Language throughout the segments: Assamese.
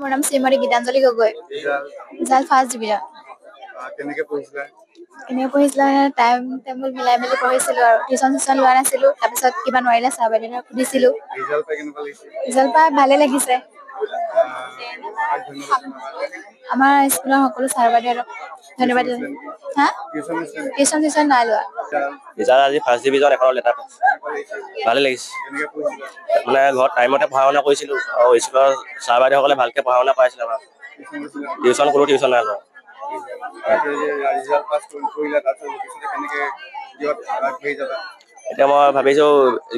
মোৰ নাম Shrimati Gitanjali Gogoi. Result first division. কেনেকৈ পঢ়িছিলা? কেনেকৈ পঢ়িছিলা টাইম টেবুল মিলাই মেলি পঢ়িছিলোঁ আৰু টিউশ্যন লোৱা নাছিলোঁ। তাৰপিছত কিবা নোৱাৰিলে ছাৰ বাইদেউক সুধিছিলোঁ। ৰিজাল্ট পাই কেনেকুৱা লাগিছে? ৰিজাল্ট পাই ভালে লাগিছে। আমাৰ স্কুলৰ সকলো ছাৰ বাইদেউক ধন্যবাদ। হা? টিউশ্যন নাই লোৱা। ৰিজাল্ট আজি ফাৰ্ষ্ট ডিভিজন এখনৰ লেটাৰ পাইছোঁ। ভালে লাগিছে। মানে ঘৰত টাইমতে পঢ়া শুনা কৰিছিলোঁ আৰু স্কুলৰ ছাৰ বাইদেউসকলে ভালকৈ পঢ়া শুনা কৰাইছিলে আমাক। কোনো টিউশ্যন নাই লোৱা। এতিয়া মই ভাবিছোঁ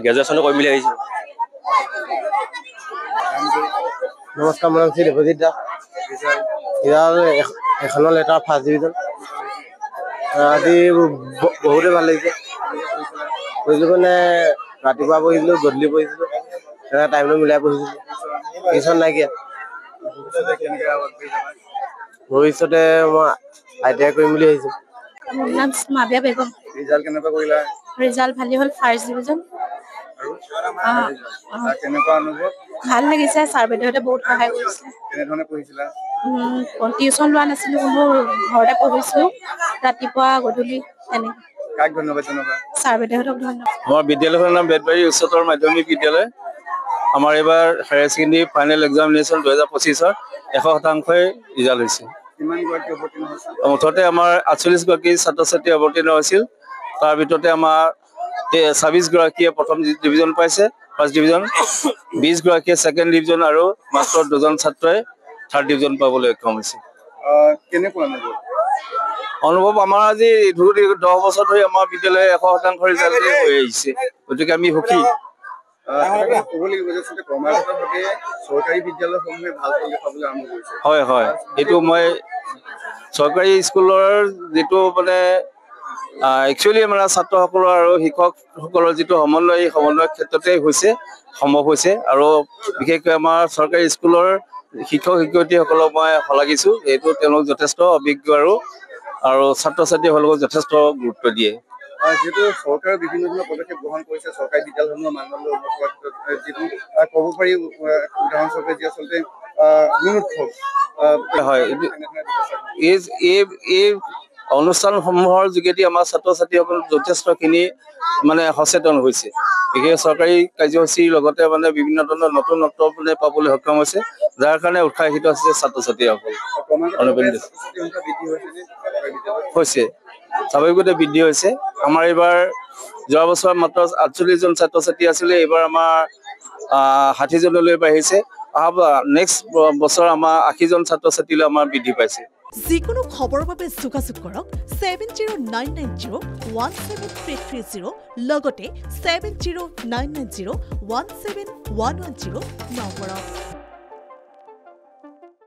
গ্ৰেজুৱেশ্যনো কৰিম বুলি ভাবিছোঁ। নমস্কাৰ, মোৰ নাম শ্ৰী দেৱজিৎ দাস। ৰিজাল্ট এখনৰ লেটাৰ ফাৰ্ষ্ট ডিভিজন। আজি বহুতে ভাল লাগিছে। পঢ়িছিলোঁ মানে ৰাতিপুৱা পঢ়িছিলোঁ, গধূলি পঢ়িছিলোঁ, এটা টাইমটো মিলাই পঢ়িছিলোঁ। টিউশ্যন নাইকিয়া। ভৱিষ্যতে মই ITI কৰিম বুলি ভাবিছোঁ। মোৰ নাম মাবিয়া বেগম। ৰিজাল্ট কেনেকুৱা কৰিলা? ৰিজাল্ট ভালেই হ'ল, ফাৰ্ষ্ট ডিভিজন। কেনেকুৱা অনুভৱ? ভাল লাগিছে, ছাৰ বাইদেউহঁতে বহুত সহায় কৰিছে। কেনেধৰণে পঢ়িছিলা? টিউশ্যন লোৱা নাছিলোঁ, মোৰ ঘৰতে পঢ়িছিলোঁ, ৰাতিপুৱা গধূলি তেনেকৈ। কাক ধন্যবাদ জনাবা? ছাৰ বাইদেউহঁতক ধন্যবাদ। আমাৰ বিদ্যালয়খনৰ নাম বেতবাৰী উচ্চতৰ মাধ্যমিক বিদ্যালয়। আমাৰ এইবাৰ হায়াৰ ছেকেণ্ডেৰী ফাইনেল এক্সামিনেশ্যন 2025-ৰ 100%ই ৰিজাল্ট হৈছে। মুঠতে আমাৰ 48 গৰাকী ছাত্ৰ ছাত্ৰী অৱতীৰ্ণ হৈছিল। তাৰ ভিতৰতে আমাৰ 26 গৰাকীয়ে প্ৰথম ডিভিজন পাইছে, ফাৰ্ষ্ট ডিভিজন, 20 গৰাকীয়ে ছেকেণ্ড ডিভিজন আৰু মাত্ৰ 2জন ছাত্ৰই থাৰ্ড ডিভিজন পাবলৈ সক্ষম হৈছে। কেনেকুৱা অনুভৱ আমাৰ আজি 10 বছৰ ধৰি আমাৰ বিদ্যালয়ে 100% ৰিজাল্ট হৈ আহিছে, গতিকে আমি সুখী। হয় হয়, এইটো মই চৰকাৰী স্কুলৰ যিটো মানে একচুৱেলি আমাৰ ছাত্ৰসকলৰ আৰু শিক্ষকসকলৰ যিটো সমন্বয়, এই সমন্বয়ৰ ক্ষেত্ৰতে সম্ভৱ হৈছে। আৰু বিশেষকৈ আমাৰ চৰকাৰী স্কুলৰ শিক্ষক শিক্ষয়িত্ৰীসকলক মই শলাগিছোঁ। এইটো তেওঁলোক যথেষ্ট অভিজ্ঞ আৰু ছাত্ৰ ছাত্ৰীসকলক যথেষ্ট গুৰুত্ব দিয়ে। যিহেতু চৰকাৰে বিভিন্ন ধৰণৰ পদক্ষেপ গ্ৰহণ কৰিছে চৰকাৰী বিদ্যালয়সমূহৰ মানদণ্ড উন্নত কৰাৰ ক্ষেত্ৰত, যিটো ক'ব পাৰি উদাহৰণস্বৰূপে যি আচলতে গুণোৎসৱ হয়, এই অনুষ্ঠানসমূহৰ যোগেদি আমাৰ ছাত্ৰ ছাত্ৰীসকল যথেষ্টখিনি মানে সচেতন হৈছে। বিশেষ চৰকাৰী কাৰ্যসূচীৰ লগতে মানে বিভিন্ন ধৰণৰ নতুন মানে পাবলৈ সক্ষম হৈছে, যাৰ কাৰণে উৎসাহিত হৈছে ছাত্ৰ ছাত্ৰীসকল। হৈছে স্বাভাৱিকতে বৃদ্ধি হৈছে। আমাৰ এইবাৰ যোৱা বছৰ মাত্ৰ 48জন ছাত্ৰ ছাত্ৰী আছিলে, এইবাৰ আমাৰ 60জনলৈ বাঢ়িছে। নেক্সট বছৰ আমাৰ 80জন ছাত্ৰ ছাত্ৰীলৈ আমাৰ বৃদ্ধি পাইছে। যিকোনো খবৰৰ বাবে যোগাযোগ কৰক 7099017330 লগতে 7099017110 নম্বৰত।